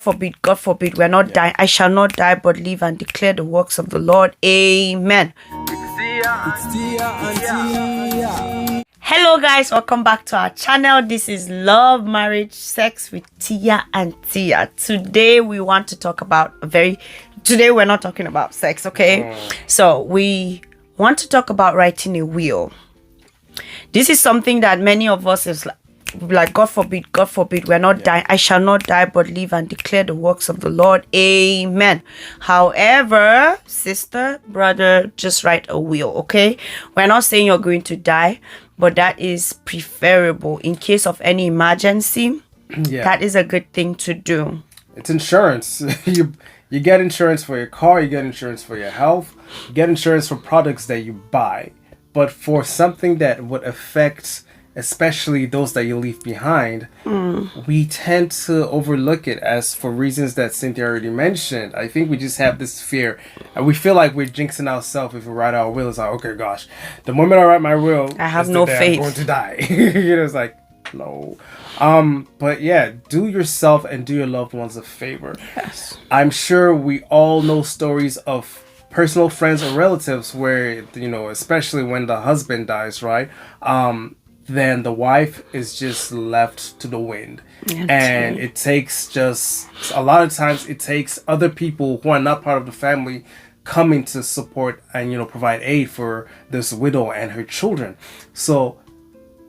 God forbid, we're not dying. I shall not die but live and declare the works of the Lord. Amen. Hello guys, welcome back to our channel. This is Love, Marriage, Sex with Tia and Tia. Today we want to talk about today we're not talking about sex, okay? So we want to talk about writing a will. This is something that many of us is like, God forbid, we're not dying. I shall not die but live and declare the works of the Lord. Amen. However, sister, brother, just write a will, okay? We're not saying you're going to die, but that is preferable in case of any emergency. Yeah. That is a good thing to do. It's insurance. You get insurance for your car, you get insurance for your health, you get insurance for products that you buy. But for something that would affect especially those that you leave behind, we tend to overlook it, as for reasons that Cynthia already mentioned. I think we just have this fear, and we feel like we're jinxing ourselves if we write our will. It's like, okay, gosh, the moment I write my will, I have no faith. I'm going to die. It's like, no. But yeah, do yourself and do your loved ones a favor. Yes. I'm sure we all know stories of personal friends or relatives where, especially when the husband dies, right? Then the wife is just left to the wind. And it takes a lot of times it takes other people who are not part of the family coming to support and, provide aid for this widow and her children. So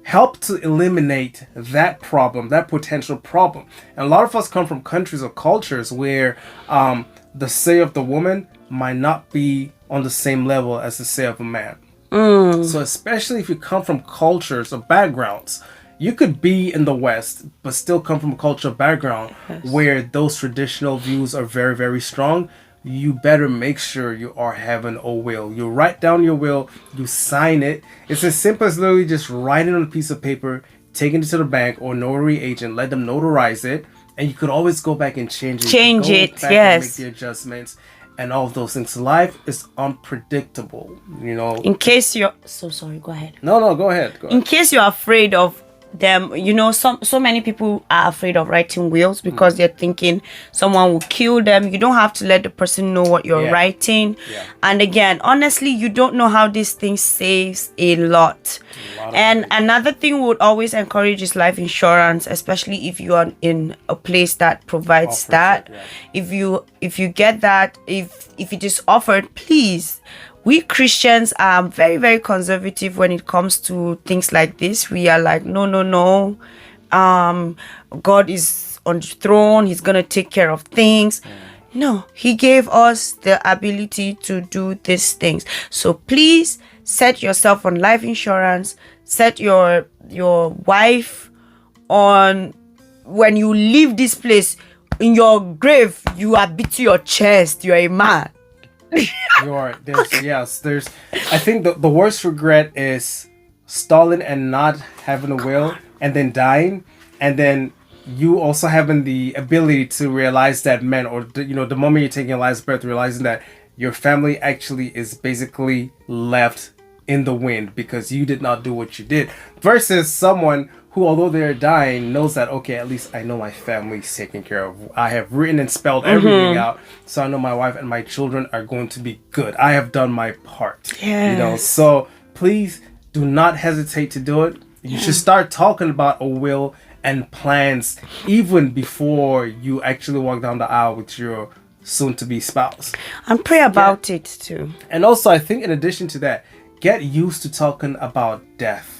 help to eliminate that problem, that potential problem. And a lot of us come from countries or cultures where the say of the woman might not be on the same level as the say of a man. So especially if you come from cultures or backgrounds, you could be in the West but still come from a cultural background where those traditional views are very, very strong. You better make sure you are having a will. You write down your will, you sign it. It's as simple as literally just writing on a piece of paper, taking it to the bank or notary agent, let them notarize it, and you could always go back and change it. Yes. Make the adjustments. And all of those things. Life is unpredictable, In case you're so sorry, go ahead. No, go ahead. In case you're afraid of them, so many people are afraid of writing wills because they're thinking someone will kill them. You don't have to let the person know what you're writing. And again, honestly, you don't know how this thing saves a lot. And another thing we would always encourage is life insurance, especially if you are in a place that provides that. If you get that, if it is offered, please. We Christians are very, very conservative when it comes to things like this. We are like, no. God is on the throne. He's going to take care of things. No, he gave us the ability to do these things. So please set yourself on life insurance. Set your wife on when you leave this place. In your grave, you are beating your chest. You are a man. There's I think the worst regret is stalling and not having a will and then dying, and then you also having the ability to realize that the moment you're taking your last breath, realizing that your family actually is basically left in the wind because you did not do what you did, versus someone who, although they're dying, knows that, okay, at least I know my family's taken care of. I have written and spelled everything out, so I know my wife and my children are going to be good. I have done my part. Yes. So please do not hesitate to do it. You should start talking about a will and plans even before you actually walk down the aisle with your soon-to-be spouse. And pray about it too. And also, I think in addition to that, get used to talking about death.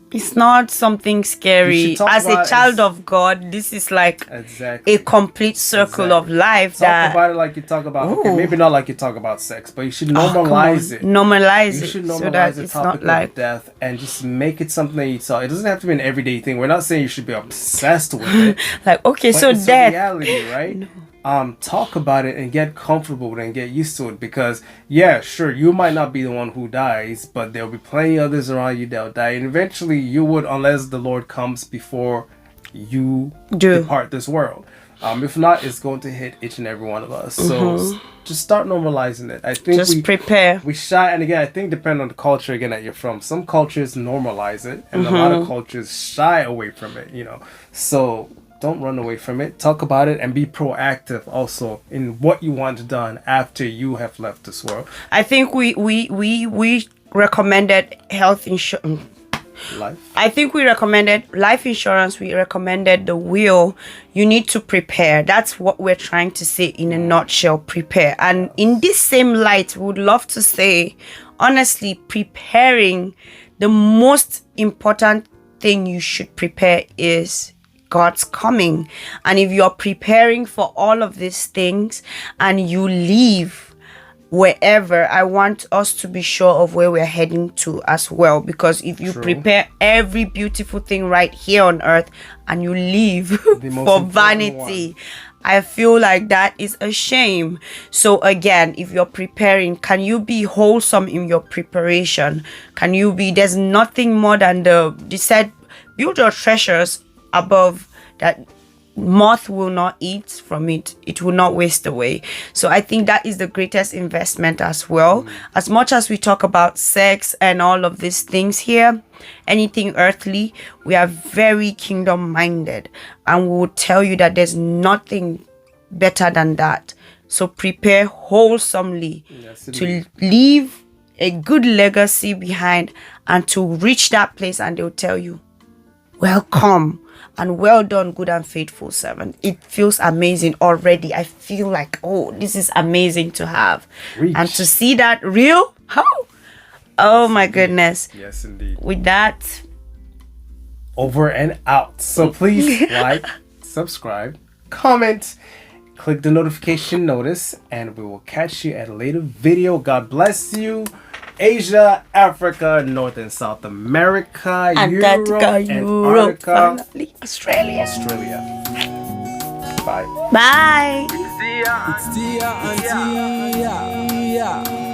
It's not something scary. As a child of God, this is like a complete circle of life. Talk about it like you talk about, okay, maybe not like you talk about sex, but you should normalize it. Normalize it. You should normalize so that the it's topic not like of death and just make it something that you talk. It doesn't have to be an everyday thing. We're not saying you should be obsessed with it. like, okay, but so it's death. a reality, right? No. Talk about it and get comfortable with it and get used to it, because sure, you might not be the one who dies, but there'll be plenty others around you that'll die, and eventually you would, unless the Lord comes before you depart this world. If not, it's going to hit each and every one of us. So just start normalizing it. I think just prepare. We shy, and again, I think depending on the culture again that you're from, some cultures normalize it, and a lot of cultures shy away from it. So don't run away from it. Talk about it and be proactive also in what you want done after you have left this world. I think we recommended health insurance. Life. I think we recommended life insurance. We recommended the will. You need to prepare. That's what we're trying to say in a nutshell. Prepare. And in this same light, we would love to say, honestly, preparing, the most important thing you should prepare is God's coming. And if you're preparing for all of these things and you leave wherever, I want us to be sure of where we're heading to as well, because if you prepare every beautiful thing right here on earth and you leave for vanity, I feel like that is a shame. So again, if you're preparing, can you be wholesome in your preparation? Can you be, there's nothing more than they said, build your treasures above that moth will not eat from it, it will not waste away. So I think that is the greatest investment as well. As much as we talk about sex and all of these things here, anything earthly, we are very kingdom minded, and we will tell you that there's nothing better than that. So prepare wholesomely to leave a good legacy behind and to reach that place, and they'll tell you, welcome and well done, good and faithful servant. It feels amazing already. I feel like, oh, this is amazing to have. And to see that real, oh my goodness. Yes, indeed. With that, over and out. So please like, subscribe, comment, click the notification notice, and we will catch you at a later video. God bless you. Asia, Africa, North and South America, Antarctica, Europe, Antarctica, Australia. Bye. Bye. It's Tia and Tia.